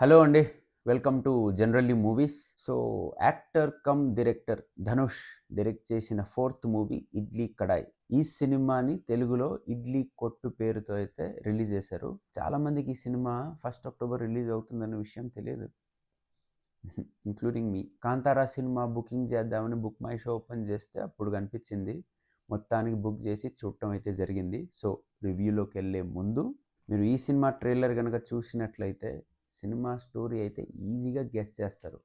Hello అండి. Welcome to generally movies. So, actor come director Dhanush direct చేసిన fourth movie 'idli kadai'. ఈ సినిమాని తెలుగులో 'ఇడ్లీ కొట్టు' పేరుతో అయితే రిలీజ్ చేశారు. చాలామందికి ఈ సినిమా 1 అక్టోబర్ రిలీజ్ అవుతుందన్న విషయం తెలియదు. ఇంక్లూడింగ్ మీ. 'కాంతారా' సినిమా బుకింగ్ చేద్దామని బుక్ మై షో ఓపెన్ చేస్తే అప్పుడు కనిపించింది. మొత్తానికి బుక్ చేసి చూడటం అయితే జరిగింది. సో, రివ్యూలోకెళ్ళే ముందు మీరు ఈ సినిమా ట్రైలర్ గనక చూసినట్లయితే సినిమా స్టోరీ అయితే ఈజీగా గెస్ చేస్తారు.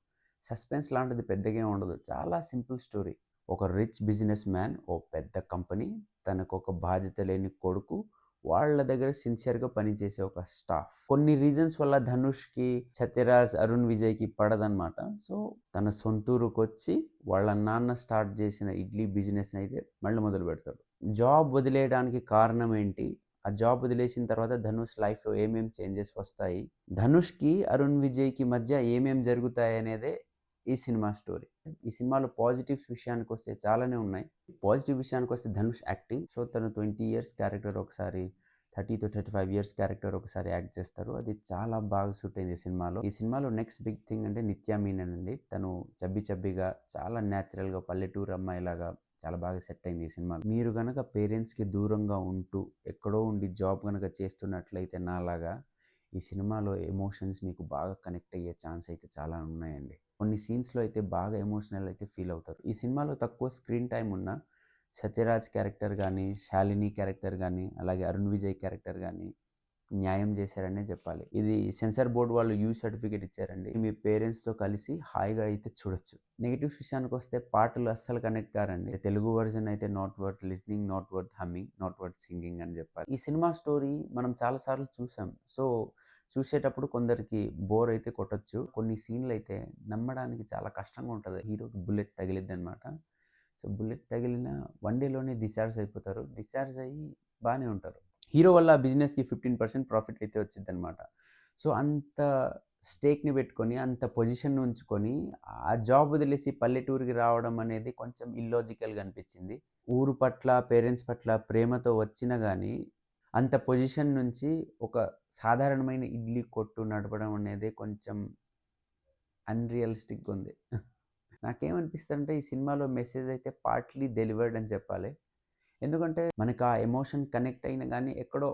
సస్పెన్స్ లాంటిది పెద్దగా ఏం ఉండదు. చాలా సింపుల్ స్టోరీ. ఒక రిచ్ బిజినెస్ మ్యాన్ ఓ పెద్ద కంపెనీ, తనకు ఒక బాధ్యత లేని కొడుకు, వాళ్ళ దగ్గర సిన్సియర్గా పనిచేసే ఒక స్టాఫ్. కొన్ని రీజన్స్ వల్ల ధనుష్కి, సత్యరాజ్, అరుణ్ విజయ్కి పడదనమాట. సో తన సొంతూరుకు వచ్చి వాళ్ళ నాన్న స్టార్ట్ చేసిన ఇడ్లీ బిజినెస్ అయితే మళ్ళీ మొదలు పెడతాడు. జాబ్ వదిలేయడానికి కారణం ఏంటి, ఆ జాబ్ వదిలేసిన తర్వాత ధనుష్ లైఫ్లో ఏమేమి చేంజెస్ వస్తాయి, ధనుష్కి అరుణ్ విజయ్కి మధ్య ఏమేమి జరుగుతాయి అనేదే ఈ సినిమా స్టోరీ. ఈ సినిమాలో పాజిటివ్స్ విషయానికి వస్తే చాలానే ఉన్నాయి. పాజిటివ్ విషయానికి వస్తే ధనుష్ యాక్టింగ్. సో తను 20 ఇయర్స్ క్యారెక్టర్ ఒకసారి, 30 to 35 ఇయర్స్ క్యారెక్టర్ ఒకసారి యాక్ట్ చేస్తారు. అది చాలా బాగా సూట్ అయింది ఈ సినిమాలో నెక్స్ట్ బిగ్ థింగ్ అంటే నిత్యా మీనన్ అండి. తను చబ్బిగా చాలా న్యాచురల్గా పల్లెటూరు అమ్మాయిలాగా చాలా బాగా సెట్ అయింది ఈ సినిమా. మీరు గనక పేరెంట్స్కి దూరంగా ఉంటూ ఎక్కడో ఉండి జాబ్ కనుక చేస్తున్నట్లయితే నాలాగా ఈ సినిమాలో ఎమోషన్స్ మీకు బాగా కనెక్ట్ అయ్యే ఛాన్స్ అయితే చాలా ఉన్నాయండి. కొన్ని సీన్స్లో అయితే బాగా ఎమోషనల్ అయితే ఫీల్ అవుతారు. ఈ సినిమాలో తక్కువ స్క్రీన్ టైం ఉన్న సత్యరాజ్ క్యారెక్టర్ కానీ, శాలిని క్యారెక్టర్ కానీ, అలాగే అరుణ్ విజయ్ క్యారెక్టర్ కానీ న్యాయం చేశారనే చెప్పాలి. ఇది సెన్సార్ బోర్డు వాళ్ళు యూ సర్టిఫికేట్ ఇచ్చారండి. మీ పేరెంట్స్తో కలిసి హాయిగా అయితే చూడొచ్చు. నెగిటివ్స్ విషయానికి వస్తే పాటలు అస్సలు కనెక్ట్ కారండి. తెలుగు వర్జన్ అయితే not worth listening, not worth humming, not worth singing అని చెప్పాలి. ఈ సినిమా స్టోరీ మనం చాలాసార్లు చూసాం. సో చూసేటప్పుడు కొందరికి బోర్ అయితే కొట్టొచ్చు. కొన్ని సీన్లు అయితే నమ్మడానికి చాలా కష్టంగా ఉంటుంది. హీరోకి బుల్లెట్ తగిలిద్ది అనమాట. సో బుల్లెట్ తగిలిన 1 డేలోనే డిశ్చార్జ్ అయిపోతారు. డిశ్చార్జ్ అయ్యి బాగానే ఉంటారు. హీరో వల్ల బిజినెస్కి 15% ప్రాఫిట్ అయితే వచ్చిందనమాట. సో అంత స్టేక్ని పెట్టుకొని, అంత పొజిషన్ ఉంచుకొని ఆ జాబ్ వదిలేసి పల్లెటూరికి రావడం అనేది కొంచెం ఇల్లాజికల్గా అనిపించింది. ఊరు పట్ల, పేరెంట్స్ పట్ల ప్రేమతో వచ్చినా కానీ అంత పొజిషన్ నుంచి ఒక సాధారణమైన ఇడ్లీ కొట్టు నడపడం అనేది కొంచెం అన్‌రియలిస్టిక్‌గా ఉంది. నాకేమనిపిస్తుందంటే ఈ సినిమాలో మెసేజ్ అయితే పార్ట్‌లీ డెలివర్డ్ అని చెప్పాలి. ఎందుకంటే మనకు ఆ ఎమోషన్ కనెక్ట్ అయినా కానీ ఎక్కడో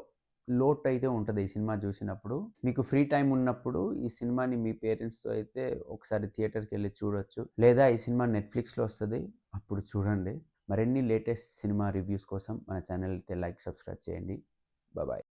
లోటు అయితే ఉంటుంది ఈ సినిమా చూసినప్పుడు. మీకు ఫ్రీ టైం ఉన్నప్పుడు ఈ సినిమాని మీ పేరెంట్స్‌తో అయితే ఒకసారి థియేటర్‌కి వెళ్లి చూడొచ్చు. లేదా ఈ సినిమా నెట్‌ఫ్లిక్స్‌లో వస్తది. అప్పుడు చూడండి. మరిన్ని లేటెస్ట్ సినిమా రివ్యూస్ కోసం మన ఛానల్ అయితే లైక్, సబ్స్క్రైబ్ చేయండి. బాయ్.